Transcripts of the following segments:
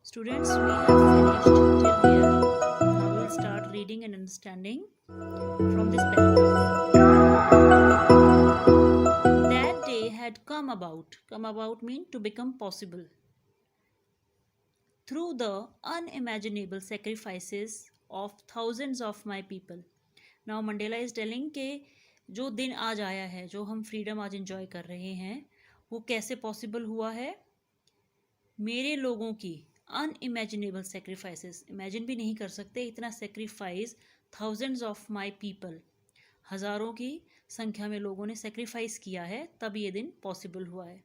Students, we have finished till here. Now we will start reading and understanding from this paragraph. That day had come about. Come about mean to become possible. Through the unimaginable sacrifices of thousands of my people. Now Mandela is telling कि जो दिन आज आया है, जो हम freedom आज enjoy कर रहे हैं, वो कैसे पॉसिबल हुआ है? मेरे लोगों की अनइमेजिनेबल सेक्रीफाइसेस, इमेजिन भी नहीं कर सकते इतना sacrifice, thousands of my people, हज़ारों की संख्या में लोगों ने सेक्रीफाइस किया है, तब ये दिन पॉसिबल हुआ है.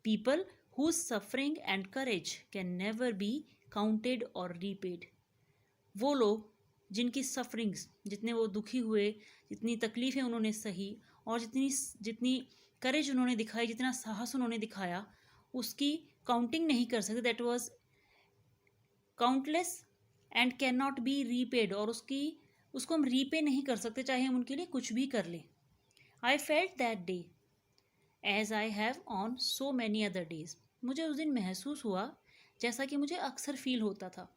People whose suffering and courage can never be counted or repaid. वो लोग जिनकी सफरिंग्स, जितने वो दुखी हुए, जितनी तकलीफ़ें उन्होंने सही और जितनी जितनी करेज उन्होंने दिखाई, जितना साहस उन्होंने दिखाया, उसकी काउंटिंग नहीं कर सकते. That was countless and can not be repaid. और उसको हम रीपे नहीं कर सकते चाहे हम उनके लिए कुछ भी कर लें. I felt that day as I have on so many other days. मुझे उस दिन महसूस हुआ जैसा कि मुझे अक्सर फील होता था.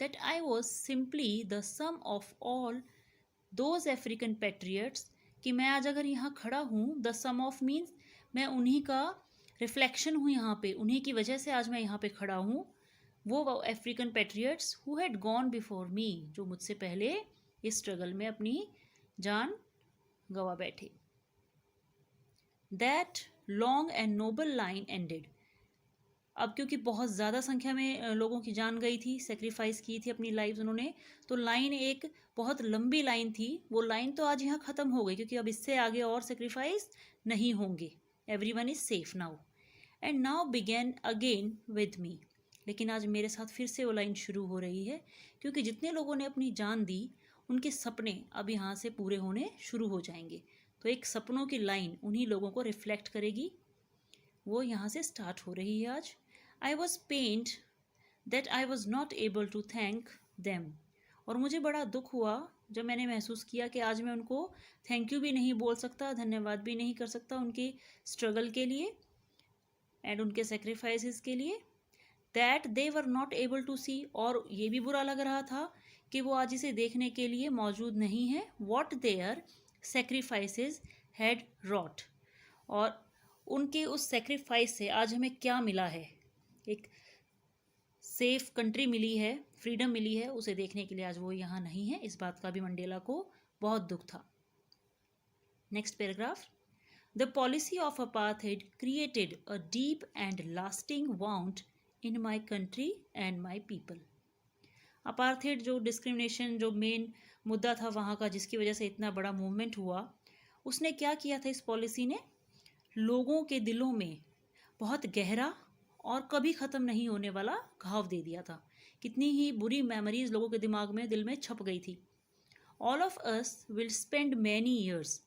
That I was simply the sum of all those African patriots. कि मैं आज अगर यहाँ खड़ा हूँ, द सम ऑफ मीन्स मैं उन्हीं का रिफ्लेक्शन हूँ यहाँ पे, उन्हीं की वजह से आज मैं यहाँ पे खड़ा हूँ. वो African patriots who had gone before me, जो मुझसे पहले इस स्ट्रगल में अपनी जान गवा बैठे. That long and noble line ended. अब क्योंकि बहुत ज़्यादा संख्या में लोगों की जान गई थी, सेक्रीफाइस की थी अपनी लाइफ उन्होंने, तो लाइन एक बहुत लंबी लाइन थी. वो लाइन तो आज यहाँ ख़त्म हो गई क्योंकि अब इससे आगे और सेक्रीफाइस नहीं होंगे. Everyone is safe now and now begin again with me. लेकिन आज मेरे साथ फिर से वो लाइन शुरू हो रही है क्योंकि जितने लोगों ने अपनी जान दी, उनके सपने अब यहाँ से पूरे होने शुरू हो जाएंगे. तो एक सपनों की लाइन उन्हीं लोगों को रिफ्लेक्ट करेगी, वो यहाँ से स्टार्ट हो रही है आज. I was pained that I was not able to thank them. और मुझे बड़ा दुख हुआ जब मैंने महसूस किया कि आज मैं उनको थैंक यू भी नहीं बोल सकता, धन्यवाद भी नहीं कर सकता उनकी स्ट्रगल के लिए एंड उनके सेक्रीफाइसेस के लिए. That they were not able to see. और ये भी बुरा लग रहा था कि वो आज इसे देखने के लिए मौजूद नहीं है. What their sacrifices had wrought. और उनके उस सेक्रीफाइस से आज हमें क्या मिला है? एक सेफ कंट्री मिली है, फ्रीडम मिली है, उसे देखने के लिए आज वो यहाँ नहीं है. इस बात का भी मंडेला को बहुत दुख था. Next paragraph. The policy of apartheid created a deep and lasting wound in my country and my people. Apartheid जो डिस्क्रिमिनेशन, जो मेन मुद्दा था वहाँ का, जिसकी वजह से इतना बड़ा मूवमेंट हुआ, उसने क्या किया था? इस पॉलिसी ने लोगों के दिलों में बहुत गहरा और कभी ख़त्म नहीं होने वाला घाव दे दिया था. कितनी ही बुरी मेमोरीज लोगों के दिमाग में, दिल में छप गई थी. All of us will spend many years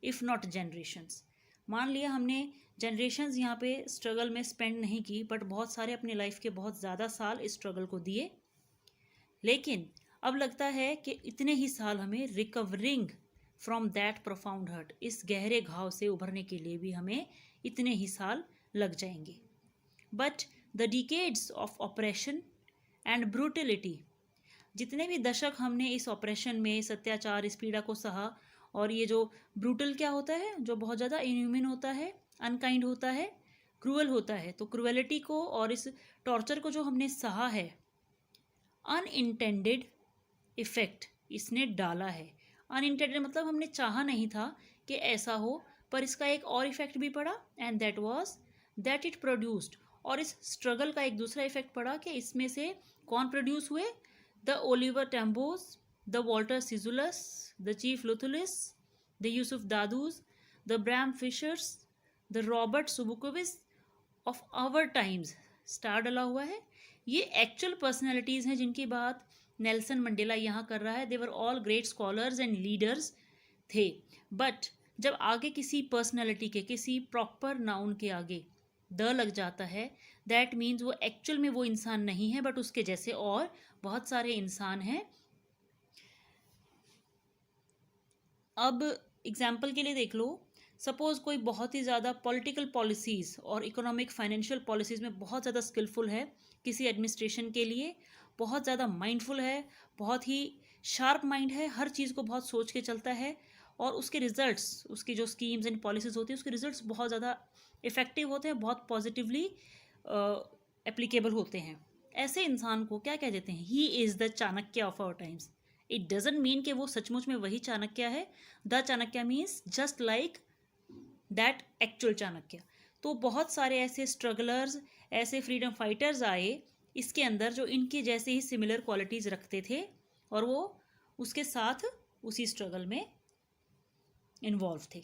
if not generations. मान लिया हमने जनरेशन्स यहाँ पे स्ट्रगल में स्पेंड नहीं की, बट बहुत सारे अपने लाइफ के बहुत ज़्यादा साल इस स्ट्रगल को दिए. लेकिन अब लगता है कि इतने ही साल हमें recovering from that profound hurt, इस गहरे घाव से उभरने के लिए भी हमें इतने ही साल लग जाएंगे. But the decades of operation and brutality, जितने भी दशक हमने इस ऑपरेशन में, इस अत्याचार, इस पीड़ा को सहा, और ये जो ब्रूटल क्या होता है, जो बहुत ज़्यादा इनह्यूमन होता है, अनकाइंड होता है, क्रूअल होता है, तो क्रूअलिटी को और इस टॉर्चर को जो हमने सहा है, अनइंटेंडेड इफ़ेक्ट इसने डाला है. अनइंटेंडेड मतलब हमने चाहा नहीं था कि ऐसा हो, पर इसका एक और इफ़ेक्ट भी पड़ा, and that was that it produced. और इस स्ट्रगल का एक दूसरा इफेक्ट पड़ा कि इसमें से कौन प्रोड्यूस हुए? The Oliver Tambos, the Walter Sisulus, the chief Luthulis, the Yusuf Dadoos, the Bram Fischers, the Robert Sobukwes of our times. Star डला हुआ है. ये एक्चुअल पर्सनैलिटीज़ हैं जिनकी बात नेल्सन मंडेला यहाँ कर रहा है. They were all great scholars and leaders थे. बट जब आगे किसी पर्सनैलिटी के, किसी प्रॉपर नाउन के आगे द लग जाता है, दैट मीन्स वो एक्चुअल में वो इंसान नहीं है, बट उसके जैसे और बहुत सारे इंसान हैं. अब एग्जाम्पल के लिए देख लो, सपोज़ कोई बहुत ही ज़्यादा पॉलिटिकल पॉलिसीज़ और इकोनॉमिक फाइनेंशियल पॉलिसीज़ में बहुत ज़्यादा स्किलफुल है किसी एडमिनिस्ट्रेशन के लिए, बहुत ज़्यादा माइंडफुल है, बहुत ही शार्प माइंड है, हर चीज़ को बहुत सोच के चलता है, और उसके रिजल्ट्स, उसकी जो स्कीम्स एंड पॉलिसीज़ होती है उसके रिजल्ट्स बहुत ज़्यादा इफ़ेक्टिव होते हैं, बहुत पॉजिटिवली एप्लीकेबल होते हैं। ऐसे इंसान को क्या कह देते हैं? He is the Chanakya of our times. It doesn't mean कि वो सचमुच में वही चाणक्य है। The Chanakya means just like that actual Chanakya. तो बहुत सारे ऐसे स्ट्रगलर्स, ऐसे फ्रीडम फाइटर्स आए इसके अंदर जो इनके जैसे ही सिमिलर क्वालिटीज़ रखते थे, और वो उसके साथ उसी स्ट्रगल में इन्वॉल्व थे।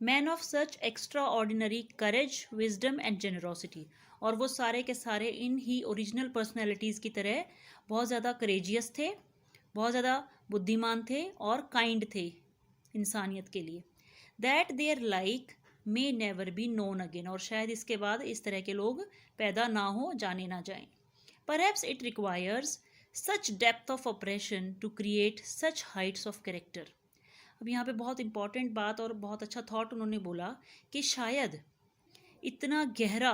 Man of such extra ordinary courage, wisdom and generosity. और वो सारे के सारे इन ही ओरिजिनल पर्सनैलिटीज़ की तरह बहुत ज़्यादा करेजियस थे, बहुत ज़्यादा बुद्धिमान थे और काइंड थे इंसानियत के लिए। That their like may never be known again. और शायद इसके बाद इस तरह के लोग पैदा ना हो, जाने ना जाएं। Perhaps it requires such depth of operation to create such heights of character. अब यहाँ पे बहुत इंपॉर्टेंट बात और बहुत अच्छा थॉट उन्होंने बोला कि शायद इतना गहरा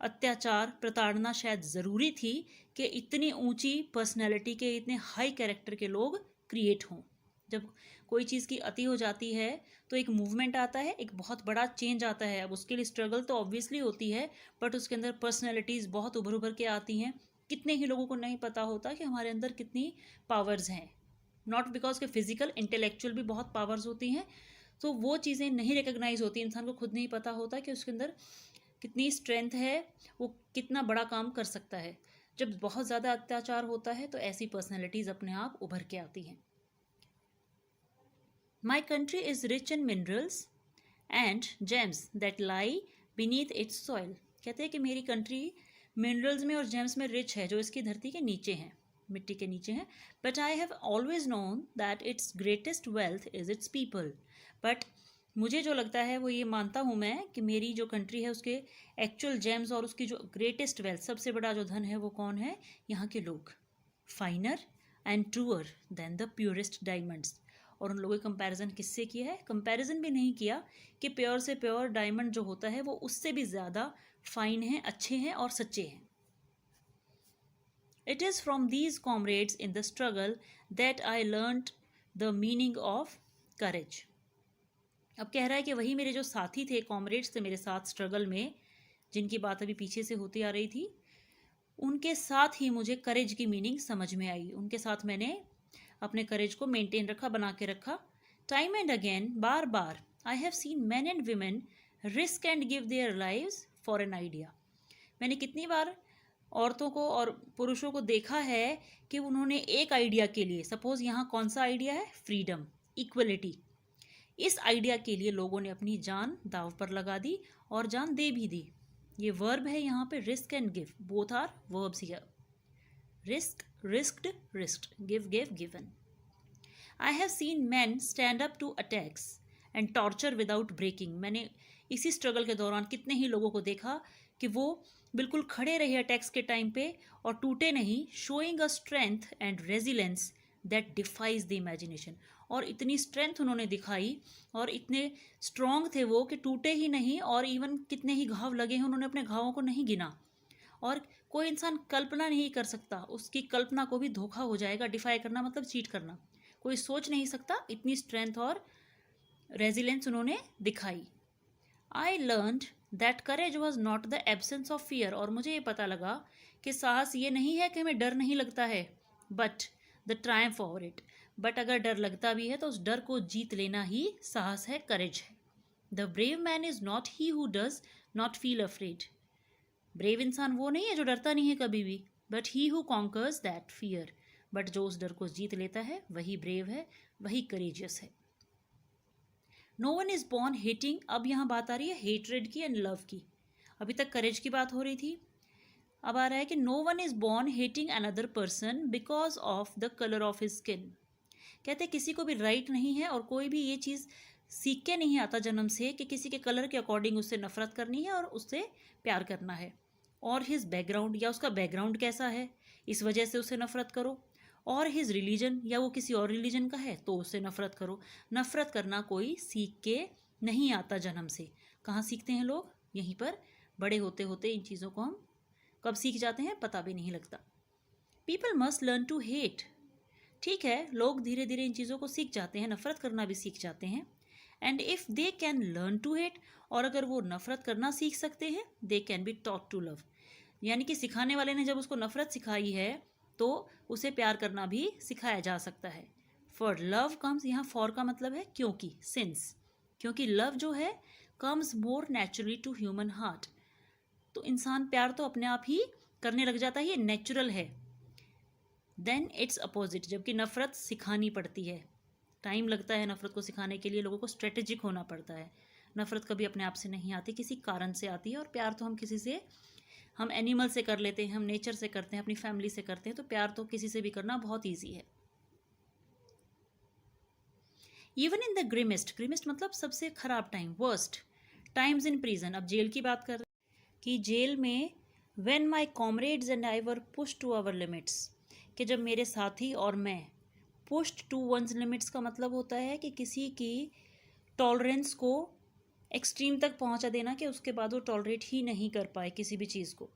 अत्याचार, प्रताड़ना शायद ज़रूरी थी कि इतनी ऊंची पर्सनैलिटी के, इतने हाई कैरेक्टर के लोग क्रिएट हों। जब कोई चीज़ की अति हो जाती है तो एक मूवमेंट आता है, एक बहुत बड़ा चेंज आता है। अब उसके लिए स्ट्रगल तो ऑब्वियसली होती है, बट उसके अंदर पर्सनैलिटीज़ बहुत उभर उभर के आती हैं। कितने ही लोगों को नहीं पता होता कि हमारे अंदर कितनी पावर्स हैं। नॉट बिकॉज के फिजिकल, इंटेलेक्चुअल भी बहुत पावर्स होती हैं, तो वो चीज़ें नहीं रिकग्नाइज होती, इंसान को खुद नहीं पता होता कि उसके अंदर कितनी स्ट्रेंथ है, वो कितना बड़ा काम कर सकता है। जब बहुत ज़्यादा अत्याचार होता है तो ऐसी पर्सनैलिटीज़ अपने आप उभर के आती हैं। My country is rich in minerals and James that lie beneath it's soil. कहते हैं कि मेरी कंट्री मिनरल्स में और जेम्स में रिच है, जो इसकी धरती के नीचे हैं, मिट्टी के नीचे हैं। But I have always known that it's greatest wealth is it's people. But मुझे जो लगता है वो ये मानता हूँ मैं कि मेरी जो कंट्री है उसके एक्चुअल जेम्स और उसकी जो ग्रेटेस्ट वेल्थ, सबसे बड़ा जो धन है वो कौन है? यहाँ के लोग। Finer and truer than the purest diamonds. और उन लोगों की कंपैरिजन किससे किया है? कंपैरिजन भी नहीं किया कि प्योर से प्योर डायमंड जो होता है वो उससे भी ज़्यादा फाइन है, अच्छे हैं और सच्चे हैं। It is from these comrades in the struggle that I learnt the meaning of courage. अब कह रहा है कि वही मेरे जो साथी थे, कॉमरेड्स थे मेरे साथ स्ट्रगल में, जिनकी बात अभी पीछे से होती आ रही थी, उनके साथ ही मुझे करेज की मीनिंग समझ में आई। उनके साथ मैंने अपने करेज को मेंटेन रखा, बना के रखा। Time and again, bar bar, I have seen man and women risk and give their lives for an idea. मैंने कितनी बार औरतों को और पुरुषों को देखा है कि उन्होंने एक आइडिया के लिए, सपोज यहाँ कौन सा आइडिया है? Freedom, equality. इस आइडिया के लिए लोगों ने अपनी जान दांव पर लगा दी और जान दे भी दी। ये वर्ब है यहाँ पे, risk and give, both are verbs here. Risk, risked, risked, give, give, given. I have seen man stand up to attacks and torture without breaking. मैंने इसी स्ट्रगल के दौरान कितने ही लोगों को देखा कि वो बिल्कुल खड़े रहे अटैक्स के टाइम पे और टूटे नहीं, showing a strength and resilience that defies the imagination. और इतनी स्ट्रेंथ उन्होंने दिखाई और इतने स्ट्रॉन्ग थे वो कि टूटे ही नहीं, और इवन कितने ही घाव लगे हैं उन्होंने अपने घावों को नहीं गिना। और कोई इंसान कल्पना नहीं कर सकता, उसकी कल्पना को भी धोखा हो जाएगा। डिफाई करना मतलब चीट करना, कोई सोच नहीं सकता। इतनी स्ट्रेंथ और रेजिलेंस उन्होंने दिखाई। I learned that courage was not the absence of fear. और मुझे ये पता लगा कि साहस ये नहीं है कि हमें डर नहीं लगता है, but the Triumph over it. But अगर डर लगता भी है तो उस डर को जीत लेना ही साहस है, करेज है। The brave man is not he who does not feel afraid. Brave इंसान वो नहीं है जो डरता नहीं है कभी भी, but he who conquers that fear. But जो उस डर को जीत लेता है वही ब्रेव है, वही करेजियस है। No one is born hating. अब यहाँ बात आ रही है हेट्रेड की एंड लव की। अभी तक करेज की बात हो रही थी, अब आ रहा है कि no one is born hating another person because of the colour of his skin. कहते किसी को भी राइट नहीं है और कोई भी ये चीज़ सीख के नहीं आता जन्म से कि किसी के कलर के अकॉर्डिंग उससे नफरत करनी है और उससे प्यार करना है, और हिज बैकग्राउंड या उसका बैकग्राउंड कैसा है इस वजह से उससे नफरत करो, और हिज रिलीजन, या वो किसी और रिलीजन का है तो उससे नफरत करो। नफरत करना कोई सीख के नहीं आता जन्म से। कहाँ सीखते हैं लोग? यहीं पर बड़े होते होते इन चीज़ों को हम कब सीख जाते हैं पता भी नहीं लगता। People must learn to hate. ठीक है, लोग धीरे धीरे इन चीज़ों को सीख जाते हैं, नफरत करना भी सीख जाते हैं। And if they can learn to hate, और अगर वो नफरत करना सीख सकते हैं, they can be taught to love. यानी कि सिखाने वाले ने जब उसको नफरत सिखाई है तो उसे प्यार करना भी सिखाया जा सकता है। फॉर लव कम्स, यहाँ फॉर का मतलब है क्योंकि, सिंस, क्योंकि लव जो है comes more naturally to human heart. तो इंसान प्यार तो अपने आप ही करने लग जाता है, ये नेचुरल है। देन इट्स अपोजिट, जबकि नफरत सिखानी पड़ती है, टाइम लगता है नफरत को सिखाने के लिए, लोगों को स्ट्रेटेजिक होना पड़ता है। नफरत कभी अपने आप से नहीं आती, किसी कारण से आती है। और प्यार तो हम किसी से, हम एनिमल से कर लेते हैं, हम नेचर से करते हैं, अपनी फैमिली से करते हैं, तो प्यार तो किसी से भी करना बहुत ईजी है। इवन इन द ग्रिमेस्ट, ग्रिमेस्ट मतलब सबसे खराब time, worst times in prison. अब जेल की बात कर रहे हैं कि जेल में when my comrades and I were push to our limits, कि जब मेरे साथी और मैं, पुश्ड टू वंस लिमिट्स का मतलब होता है कि किसी की टॉलरेंस को एक्सट्रीम तक पहुंचा देना कि उसके बाद वो टॉलरेट ही नहीं कर पाए किसी भी चीज़ को।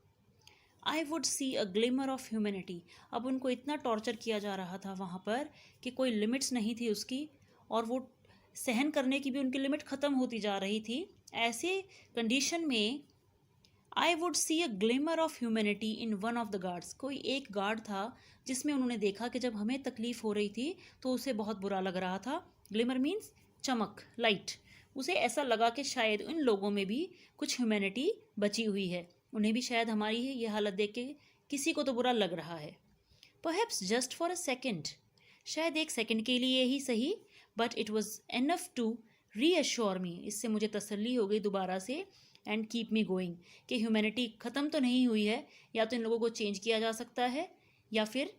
I would see a glimmer of humanity, अब उनको इतना टॉर्चर किया जा रहा था वहाँ पर कि कोई लिमिट्स नहीं थी उसकी, और वो सहन करने की भी उनकी लिमिट ख़त्म होती जा रही थी। ऐसे कंडीशन में I would see a glimmer of humanity in one of the guards, कोई एक गार्ड था जिसमें उन्होंने देखा कि जब हमें तकलीफ़ हो रही थी तो उसे बहुत बुरा लग रहा था। ग्लिमर मीन्स चमक, लाइट। उसे ऐसा लगा कि शायद इन लोगों में भी कुछ ह्यूमैनिटी बची हुई है, उन्हें भी शायद हमारी ये हालत देख के किसी को तो बुरा लग रहा है। Perhaps just for a second, शायद एक सेकेंड के लिए ही सही, but it was enough to reassure me, इससे मुझे तसल्ली हो गई दोबारा से, एंड कीप मी गोइंग, कि ह्यूमैनिटी ख़त्म तो नहीं हुई है, या तो इन लोगों को चेंज किया जा सकता है या फिर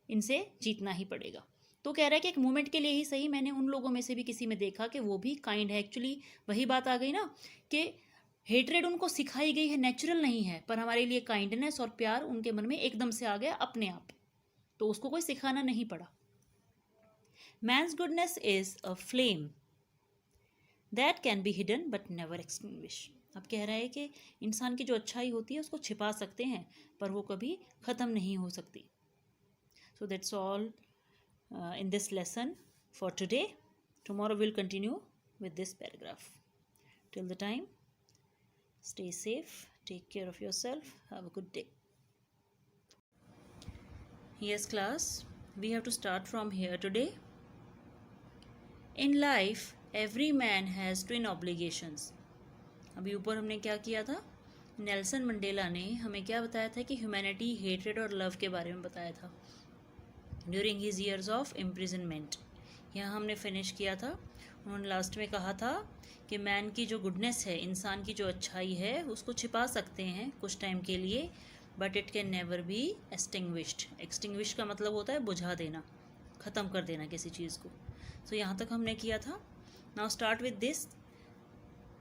इनसे जीतना ही पड़ेगा। तो कह रहा है कि एक मोमेंट के लिए ही सही, मैंने उन लोगों में से भी किसी में देखा कि वो भी काइंड है। एक्चुअली वही बात आ गई ना कि हेट्रेड उनको सिखाई गई है, नेचुरल नहीं है, पर हमारे लिए काइंडनेस और प्यार उनके मन में एकदम से आ गया अपने आप, तो उसको कोई सिखाना नहीं पड़ा। Man's goodness is a flame that can be hidden but never extinguish. अब कह रहा है कि इंसान की जो अच्छाई होती है उसको छिपा सकते हैं पर वो कभी ख़त्म नहीं हो सकती। So that's all in this lesson for today. Tomorrow we'll continue with this paragraph. Till the time, stay safe, take care of yourself, have a good day. Yes class, we have to start from here today. In life every man has twin obligations. अभी ऊपर हमने क्या किया था, Nelson Mandela ने हमें क्या बताया था कि ह्यूमैनिटी, हेट्रेड और लव के बारे में बताया था during his years of imprisonment. यहाँ हमने फिनिश किया था। उन्होंने लास्ट में कहा था कि मैन की जो गुडनेस है, इंसान की जो अच्छाई है, उसको छिपा सकते हैं कुछ टाइम के लिए, but it can never B extinguished. Extinguish का मतलब होता है बुझा देना, ख़त्म कर देना किसी चीज़ को। तो यहाँ तक हमने किया था। Now start with this.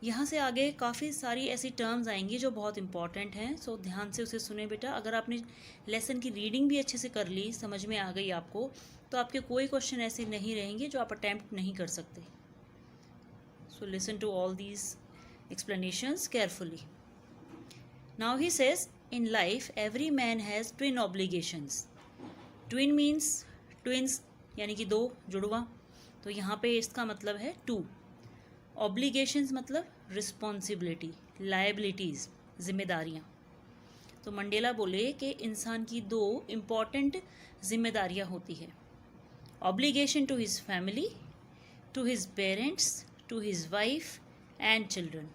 यहाँ से आगे काफ़ी सारी ऐसी टर्म्स आएंगी जो बहुत इंपॉर्टेंट हैं, सो ध्यान से उसे सुने बेटा। अगर आपने लेसन की रीडिंग भी अच्छे से कर ली, समझ में आ गई आपको, तो आपके कोई क्वेश्चन ऐसे नहीं रहेंगे जो आप अटैम्प्ट नहीं कर सकते। So listen to all these explanations carefully. Now he says in life every man has twin obligations. Twin means twins, यानी कि दो, जुड़वा। तो यहाँ पे इसका मतलब है टू। ऑब्लिगेशंस मतलब रिस्पॉन्सिबिलिटी, लायबिलिटीज़, जिम्मेदारियाँ। तो मंडेला बोले कि इंसान की दो इम्पॉर्टेंट जिम्मेदारियाँ होती है, obligation to his family, to his parents, to his wife and children.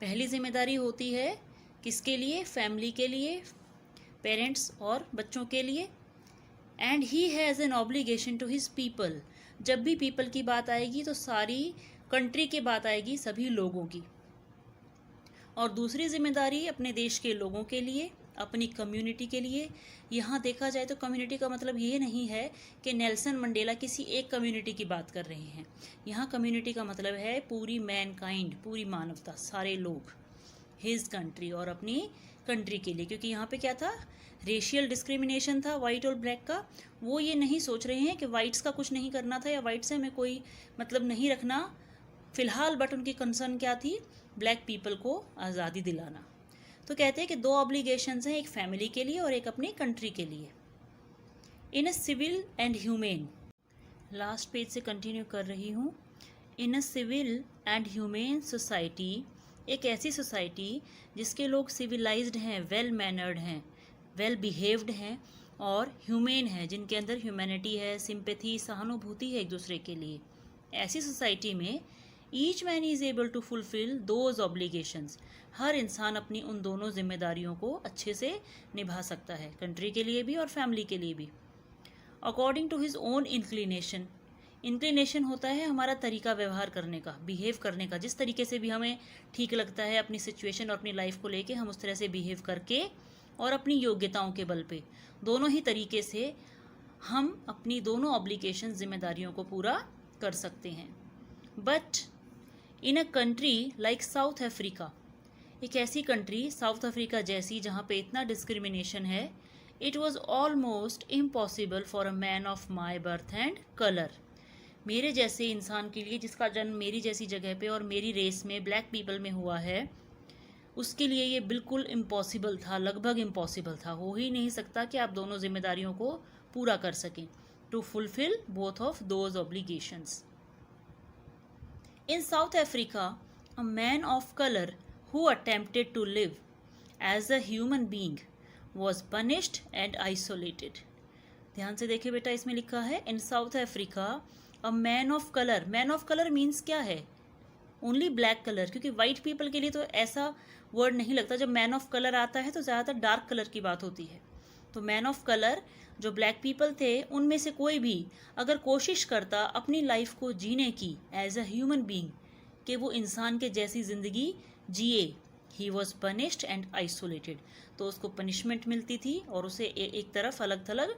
पहली जिम्मेदारी होती है किसके लिए? फैमिली के लिए, पेरेंट्स और बच्चों के लिए। And he has an obligation to his people. जब भी पीपल की बात आएगी तो सारी कंट्री की बात आएगी, सभी लोगों की। और दूसरी जिम्मेदारी अपने देश के लोगों के लिए, अपनी कम्युनिटी के लिए। यहाँ देखा जाए तो कम्युनिटी का मतलब ये नहीं है कि नेल्सन मंडेला किसी एक कम्युनिटी की बात कर रहे हैं। यहाँ कम्युनिटी का मतलब है पूरी मैनकाइंड, पूरी मानवता, सारे लोग, हिज कंट्री, और अपनी कंट्री के लिए, क्योंकि यहाँ पे क्या था, रेशियल डिस्क्रिमिनेशन था वाइट और ब्लैक का। वो ये नहीं सोच रहे हैं कि वाइट्स का कुछ नहीं करना था या वाइट से हमें कोई मतलब नहीं रखना फ़िलहाल, बट उनकी कंसर्न क्या थी, ब्लैक पीपल को आज़ादी दिलाना। तो कहते हैं कि दो ऑब्लिगेशंस हैं, एक फैमिली के लिए और एक अपनी कंट्री के लिए। In a civil and humane, last page से कंटिन्यू कर रही हूँ। In a civil and humane society, एक ऐसी सोसाइटी जिसके लोग सिविलाइज्ड हैं, वेल मैनर्ड हैं, वेल बिहेव्ड हैं और ह्यूमेन हैं, जिनके अंदर ह्यूमैनिटी है, सिंपैथी, सहानुभूति है एक दूसरे के लिए। ऐसी सोसाइटी में each man is able to fulfil those obligations, हर इंसान अपनी उन दोनों जिम्मेदारियों को अच्छे से निभा सकता है, कंट्री के लिए भी और फैमिली के लिए भी। According to his own inclination, inclination होता है हमारा तरीका व्यवहार करने का, बिहेव करने का, जिस तरीके से भी हमें ठीक लगता है अपनी सिचुएशन और अपनी लाइफ को लेके हम उस तरह से बिहेव करके और अपनी योग्यताओं के बल पे, दोनों ही तरीके से हम अपनी दोनों ऑब्लिगेशन जिम्मेदारियों को पूरा कर सकते हैं। But in a country like south Africa, एक ऐसी कंट्री साउथ अफ्रीका जैसी जहाँ पे इतना डिस्क्रिमिनेशन है, it was almost impossible for a man of my birth and colour, मेरे जैसे इंसान के लिए जिसका जन्म मेरी जैसी जगह पे और मेरी रेस में ब्लैक पीपल में हुआ है, उसके लिए ये बिल्कुल इम्पॉसिबल था, लगभग इम्पॉसिबल था, हो ही नहीं सकता कि आप दोनों जिम्मेदारियों को पूरा कर सकें, to fulfil both of those obligations. In South Africa, a man of colour who attempted to live as a human being was punished and isolated। ध्यान से देखिए बेटा, इसमें लिखा है in South Africa a man of colour. Man of colour means क्या है, only black colour, क्योंकि वाइट पीपल के लिए तो ऐसा वर्ड नहीं लगता। जब मैन ऑफ कलर आता है तो ज़्यादातर डार्क कलर की बात होती है। तो मैन ऑफ कलर जो ब्लैक पीपल थे, उनमें से कोई भी अगर कोशिश करता अपनी लाइफ को जीने की एज अ ह्यूमन बींग, कि वो इंसान के जैसी ज़िंदगी जिए, he was punished and isolated, तो उसको पनिशमेंट मिलती थी और उसे एक तरफ अलग थलग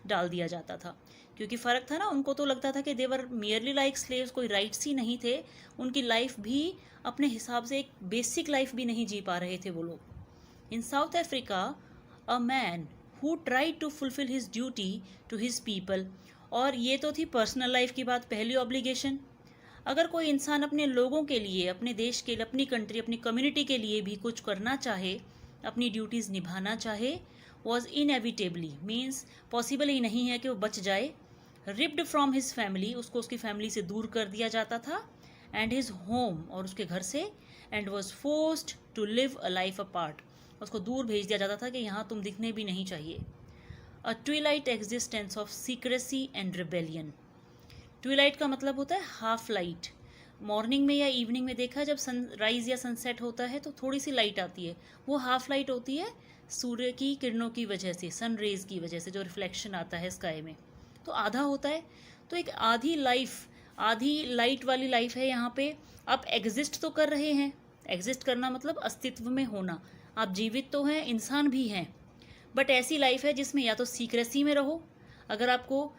डाल दिया जाता था। क्योंकि फ़र्क था ना, उनको तो लगता था कि देवर मियरली लाइक स्लेव्स, कोई राइट्स ही नहीं थे, उनकी लाइफ भी अपने हिसाब से एक बेसिक लाइफ भी नहीं जी पा रहे थे वो लोग। In South Africa a man who tried to fulfil his duty to his people, और ये तो थी पर्सनल लाइफ की बात, पहली ऑब्लिगेशन। अगर कोई इंसान अपने लोगों के लिए, अपने देश के लिए, अपनी कंट्री, अपनी कम्युनिटी के लिए भी कुछ करना चाहे, अपनी ड्यूटीज़ निभाना चाहे, वॉज इनएविटेबली, मीन्स पॉसिबल ही नहीं है कि वो बच जाए, रिप्ड फ्रॉम हिज फैमिली, उसको उसकी फैमिली से दूर कर दिया जाता था, एंड हिज होम, और उसके घर से, and was forced to live a life apart, उसको दूर भेज दिया जाता था कि यहाँ तुम दिखने भी नहीं चाहिए। A twilight existence of secrecy and rebellion. Twilight का मतलब होता है हाफ लाइट। मॉर्निंग में या इवनिंग में देखा, जब सनराइज या सनसेट होता है तो थोड़ी सी लाइट आती है, वो हाफ लाइट होती है सूर्य की किरणों की वजह से, सन रेज की वजह से जो रिफ्लेक्शन आता है स्काई में, तो आधा होता है। तो एक आधी लाइफ, आधी लाइट वाली लाइफ है यहाँ पे। आप एग्जिस्ट तो कर रहे हैं, एग्जिस्ट करना मतलब अस्तित्व में होना, आप जीवित तो हैं, इंसान भी हैं, बट ऐसी लाइफ है जिसमें या तो सीक्रेसी में रहो, अगर आपको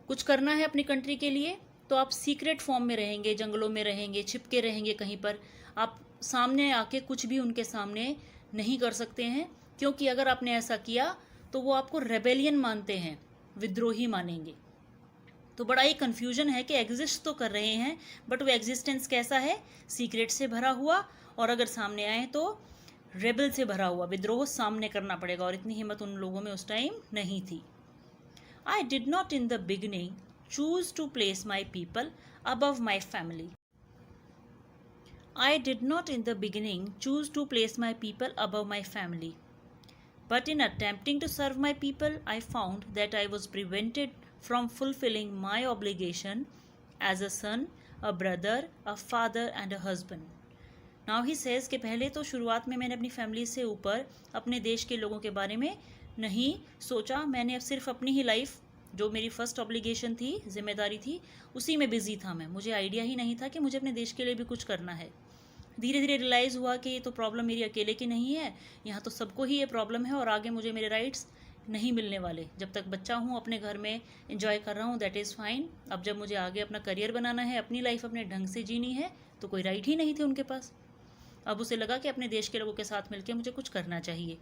कुछ करना है अपनी कंट्री के लिए तो आप सीक्रेट फॉर्म में रहेंगे, जंगलों में रहेंगे, छिपके रहेंगे कहीं पर, आप सामने आके कुछ भी उनके सामने नहीं कर सकते हैं, क्योंकि अगर आपने ऐसा किया तो वो आपको रेबेलियन मानते हैं, विद्रोही मानेंगे। तो बड़ा ही कन्फ्यूजन है कि एग्जिस्ट तो कर रहे हैं, बट वो एग्जिस्टेंस कैसा है, सीक्रेट से भरा हुआ, और अगर सामने आए तो रेबल से भरा हुआ, विद्रोह सामने करना पड़ेगा, और इतनी हिम्मत उन लोगों में उस टाइम नहीं थी। I did not in the beginning choose to place my people above my family. I did not in the beginning choose to place my people above my family. But in attempting to serve my people, I found that I was prevented from fulfilling my obligation as a son, a brother, a father and a husband. Now he says कि पहले तो शुरुआत में मैंने अपनी family से ऊपर अपने देश के लोगों के बारे में नहीं सोचा, मैंने सिर्फ अपनी ही लाइफ, जो मेरी फर्स्ट ऑब्लिगेशन थी, जिम्मेदारी थी, उसी में बिजी था मैं, मुझे आइडिया ही नहीं था कि मुझे अपने देश के लिए भी कुछ करना है। धीरे धीरे रियलाइज़ हुआ कि ये तो प्रॉब्लम मेरी अकेले की नहीं है, यहाँ तो सबको ही ये प्रॉब्लम है और आगे मुझे मेरे राइट्स नहीं मिलने वाले। जब तक बच्चा हूँ, अपने घर में एंजॉय कर रहा हूँ, दैट इज़ फाइन। अब जब मुझे आगे अपना करियर बनाना है, अपनी लाइफ अपने ढंग से जीनी है, तो कोई राइट ही नहीं थे उनके पास। अब उसे लगा कि अपने देश के लोगों के साथ मिलकर मुझे कुछ करना चाहिए।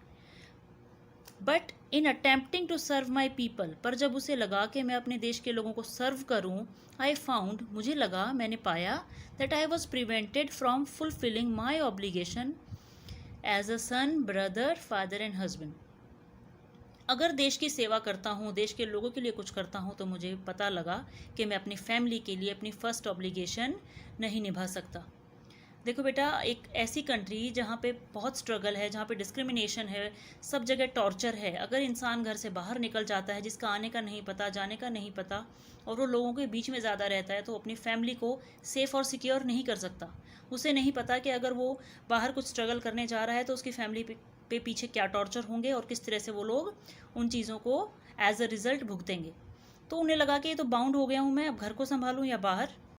But in attempting to serve my people, पर जब उसे लगा कि मैं अपने देश के लोगों को सर्व करूं, आई फाउंड, मुझे लगा, मैंने पाया, that I was prevented from fulfilling my obligation as a son, brother, father and husband. अगर देश की सेवा करता हूँ, देश के लोगों के लिए कुछ करता हूँ, तो मुझे पता लगा कि मैं अपनी फैमिली के लिए अपनी फर्स्ट ऑब्लिगेशन नहीं निभा सकता। देखो बेटा, एक ऐसी कंट्री जहाँ पे बहुत स्ट्रगल है, जहाँ पे डिस्क्रिमिनेशन है, सब जगह टॉर्चर है, अगर इंसान घर से बाहर निकल जाता है, जिसका आने का नहीं पता, जाने का नहीं पता, और वो लोगों के बीच में ज़्यादा रहता है, तो अपनी फैमिली को सेफ़ और सिक्योर नहीं कर सकता। उसे नहीं पता कि अगर वो बाहर कुछ स्ट्रगल करने जा रहा है तो उसकी फैमिली पे पीछे क्या टॉर्चर होंगे और किस तरह से वो लोग उन चीज़ों को एज अ रिज़ल्ट भुगतेंगे। तो उन्हें लगा कि ये तो बाउंड हो गया हूँ मैं, अब घर को संभालूँ या बाहर।